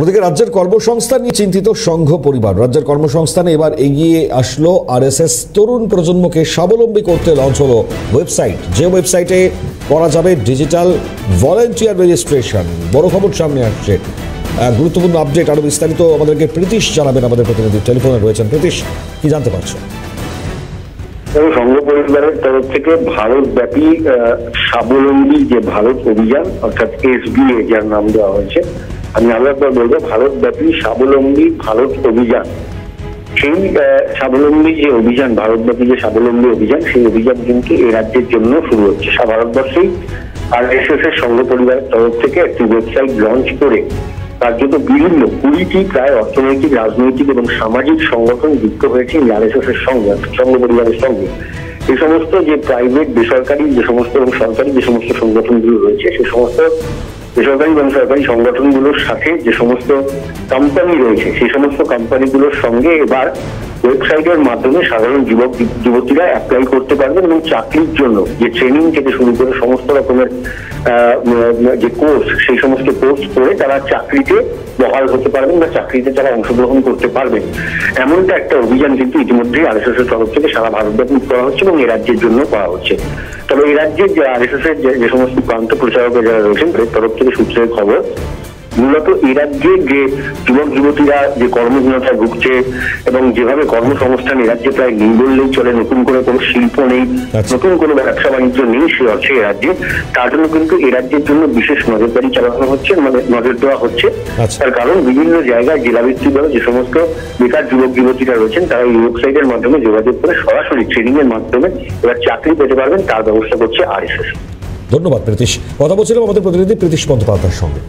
ওদিকে রাজ্যের কর্মসংস্থান নিয়ে চিন্তিত সংঘ পরিবার। রাজ্যের কর্মসংস্থানে এবার এগিয়ে আসলো আরএসএস। তরুণ প্রজন্মকে স্বাবলম্বী করতে লঞ্চ হলো ওয়েবসাইট, যে ওয়েবসাইটে করা যাবে ডিজিটাল ভলেন্টিয়ার রেজিস্ট্রেশন। বড় খবর সামনে আসছে, গুরুত্বপূর্ণ আপডেট। আরো বিস্তারিত আমাদেরকে প্রীতিশ জানাবেন, আমাদের প্রতিনিধি টেলিফোনে রয়েছেন। প্রীতিশ, কি জানতে পারছো? সংঘ পরিবারের তরফ থেকে ভারতব্যাপী স্বাবলম্বী যে ভারত অভিযান, অর্থাৎ SBA যার নাম দেওয়া হয়েছে, আমি আরো একবার বলবো ভারতব্যাপী স্বাবলম্বী ভারত অভিযান। সেই স্বাবলম্বী যে অভিযান, ভারতব্যাপী যে স্বাবলম্বী অভিযান, সেই অভিযান কিন্তু এই রাজ্যের জন্য শুরু হচ্ছে। সারা ভারতবর্ষেই আরএসএস এর সংঘ পরিবারের তরফ থেকে একটি ওয়েবসাইট লঞ্চ করে রাজ্যত বিভিন্ন 20টি প্রায় অর্থনৈতিক, রাজনৈতিক এবং সামাজিক সংগঠন যুক্ত হয়েছে এই আরএসএস এর সঙ্গে, সংঘ পরিবারের সঙ্গে। এই সমস্ত যে প্রাইভেট, বেসরকারি যে সমস্ত এবং সরকারি যে সমস্ত সংগঠনগুলো রয়েছে, সেই সমস্ত বেসরকারি এবং সরকারি সংগঠনগুলোর সাথে যে সমস্ত কোম্পানি রয়েছে, সেই সমস্ত কোম্পানিগুলোর সঙ্গে এবার ওয়েবসাইটের মাধ্যমে সাধারণ যুবক যুবতীরা অ্যাপ্লাই করতে পারবেন এবং চাকরির জন্য যে ট্রেনিং থেকে শুরু করে সমস্ত রকমের যে কোর্স, সেই সমস্ত কোর্স করে তারা চাকরিতে বহাল হতে পারবেন বা চাকরিতে তারা অংশগ্রহণ করতে পারবেন। এমনটা একটা অভিযান কিন্তু ইতিমধ্যেই আরএসএস এর তরফ থেকে সারা ভারতব্যাপী করা হচ্ছে এবং এই রাজ্যের জন্য করা হচ্ছে। তবে এই রাজ্যের যে আরএসএস এর যে সমস্ত প্রান্ত প্রচারক যারা রয়েছেন, তাদের তরফ থেকে সূত্রের খবর, মূলত এই রাজ্যে যে যুবক যুবতীরা যে কর্মহীনতায় ভুগছে এবং যেভাবে কর্মসংস্থান এই রাজ্যে প্রায় নেই বললেই চলে, নতুন করে কোনো শিল্প নেই, নতুন কোনো ব্যবসা বাণিজ্য নেই সে অর্থে এই রাজ্যে, তার জন্য কিন্তু এই রাজ্যের জন্য বিশেষ নজরদারি চালানো হচ্ছে, মানে নজর দেওয়া হচ্ছে। তার কারণ বিভিন্ন জায়গায় জেলাভিত্তিকভাবে যে সমস্ত বেকার যুবক যুবতীরা রয়েছেন, তারা এই ওয়েবসাইটের মাধ্যমে যোগাযোগ করে সরাসরি ট্রেনিং এর মাধ্যমে এবার চাকরি পেতে পারবেন, তার ব্যবস্থা করছে আরএসএস। ধন্যবাদ প্রীতিশ। কথা বলছিলাম আমাদের প্রতিনিধি প্রীতিশ বন্দ্যোপাধ্যায়ের সঙ্গে।